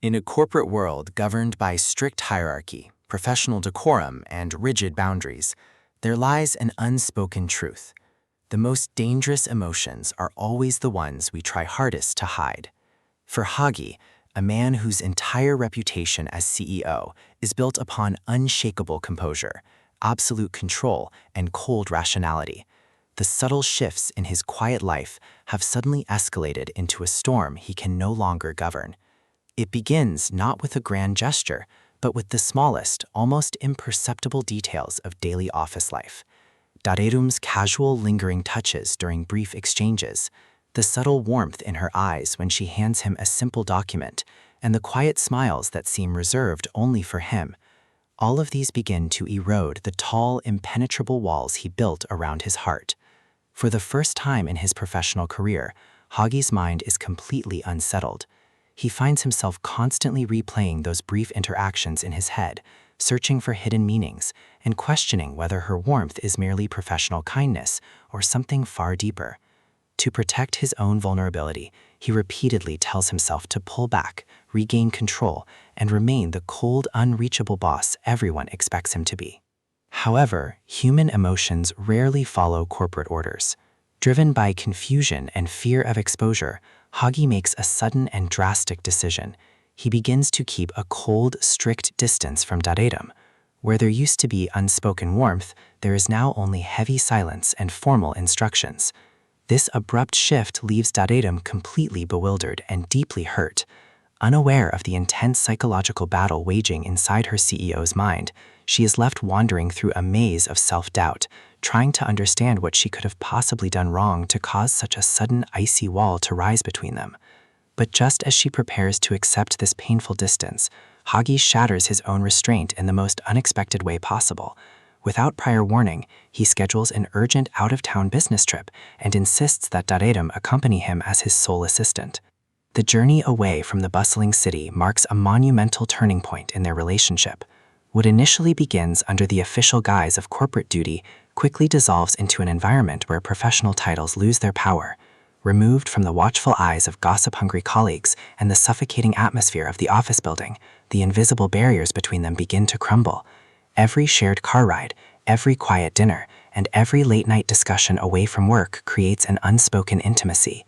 In a corporate world governed by strict hierarchy, professional decorum, and rigid boundaries, there lies an unspoken truth. The most dangerous emotions are always the ones we try hardest to hide. For Hagi, a man whose entire reputation as CEO is built upon unshakable composure, absolute control, and cold rationality, the subtle shifts in his quiet life have suddenly escalated into a storm he can no longer govern. It begins not with a grand gesture, but with the smallest, almost imperceptible details of daily office life. Da-reum's casual, lingering touches during brief exchanges, the subtle warmth in her eyes when she hands him a simple document, and the quiet smiles that seem reserved only for him. All of these begin to erode the tall, impenetrable walls he built around his heart. For the first time in his professional career, Hagi's mind is completely unsettled. He finds himself constantly replaying those brief interactions in his head, searching for hidden meanings, and questioning whether her warmth is merely professional kindness or something far deeper. To protect his own vulnerability, he repeatedly tells himself to pull back, regain control, and remain the cold, unreachable boss everyone expects him to be. However, human emotions rarely follow corporate orders. Driven by confusion and fear of exposure, Hagi makes a sudden and drastic decision. He begins to keep a cold, strict distance from Da-reum. Where there used to be unspoken warmth, there is now only heavy silence and formal instructions. This abrupt shift leaves Da-reum completely bewildered and deeply hurt. Unaware of the intense psychological battle waging inside her CEO's mind, she is left wandering through a maze of self-doubt, trying to understand what she could have possibly done wrong to cause such a sudden icy wall to rise between them. But just as she prepares to accept this painful distance, Hagi shatters his own restraint in the most unexpected way possible. Without prior warning, he schedules an urgent out-of-town business trip and insists that Da-reum accompany him as his sole assistant. The journey away from the bustling city marks a monumental turning point in their relationship. What initially begins under the official guise of corporate duty quickly dissolves into an environment where professional titles lose their power. Removed from the watchful eyes of gossip-hungry colleagues and the suffocating atmosphere of the office building, the invisible barriers between them begin to crumble. Every shared car ride, every quiet dinner, and every late-night discussion away from work creates an unspoken intimacy.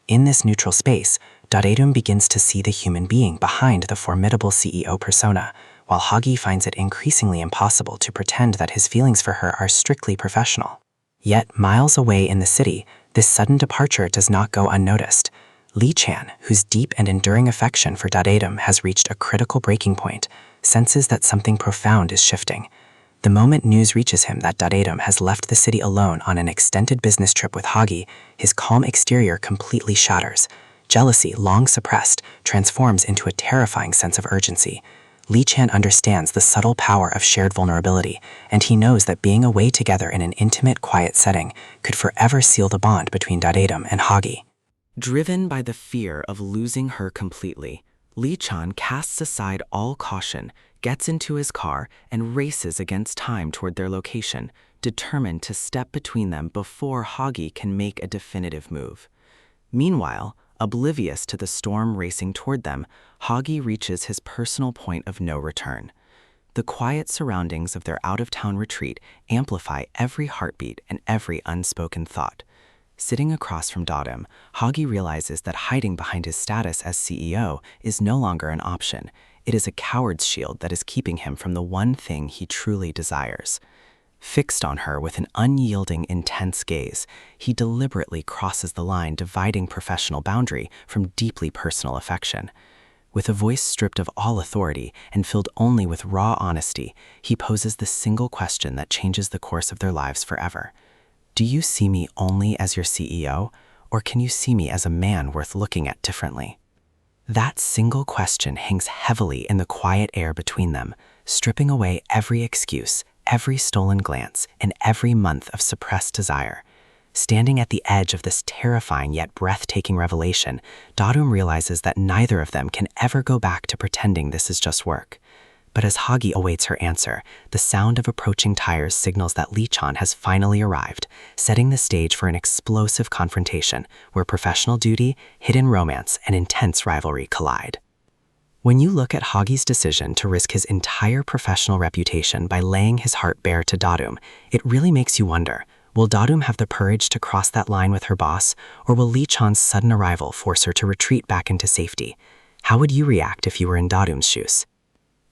In this neutral space, Da-reum begins to see the human being behind the formidable CEO persona, while Hagi finds it increasingly impossible to pretend that his feelings for her are strictly professional. Yet, miles away in the city, this sudden departure does not go unnoticed. Lee-chan, whose deep and enduring affection for Da-reum has reached a critical breaking point, senses that something profound is shifting. The moment news reaches him that Da-reum has left the city alone on an extended business trip with Hagi, his calm exterior completely shatters. Jealousy, long suppressed, transforms into a terrifying sense of urgency. Lee-chan understands the subtle power of shared vulnerability, and he knows that being away together in an intimate, quiet setting could forever seal the bond between Da-reum and Hagi. Driven by the fear of losing her completely, Lee-chan casts aside all caution, gets into his car, and races against time toward their location, determined to step between them before Hagi can make a definitive move. Meanwhile, oblivious to the storm racing toward them, Hagi reaches his personal point of no return. The quiet surroundings of their out-of-town retreat amplify every heartbeat and every unspoken thought. Sitting across from Da-reum, Hagi realizes that hiding behind his status as CEO is no longer an option. It is a coward's shield that is keeping him from the one thing he truly desires. Fixed on her with an unyielding, intense gaze, he deliberately crosses the line dividing professional boundary from deeply personal affection. With a voice stripped of all authority and filled only with raw honesty, he poses the single question that changes the course of their lives forever. Do you see me only as your CEO, or can you see me as a man worth looking at differently? That single question hangs heavily in the quiet air between them, stripping away every excuse, every stolen glance, and every month of suppressed desire. Standing at the edge of this terrifying yet breathtaking revelation, Da-reum realizes that neither of them can ever go back to pretending this is just work. But as Hagi awaits her answer, the sound of approaching tires signals that Lee-chan has finally arrived, setting the stage for an explosive confrontation where professional duty, hidden romance, and intense rivalry collide. When you look at Hoggy's decision to risk his entire professional reputation by laying his heart bare to Da-reum, it really makes you wonder, will Da-reum have the courage to cross that line with her boss, or will Lee Chan's sudden arrival force her to retreat back into safety? How would you react if you were in Da-reum's shoes?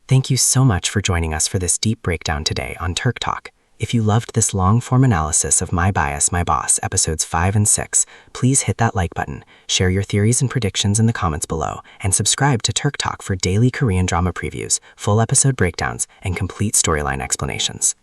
Thank you so much for joining us for this deep breakdown today on Turk Talk. If you loved this long-form analysis of My Bias, My Boss, episodes 5 and 6, please hit that like button, share your theories and predictions in the comments below, and subscribe to Turk Talk for daily Korean drama previews, full episode breakdowns, and complete storyline explanations.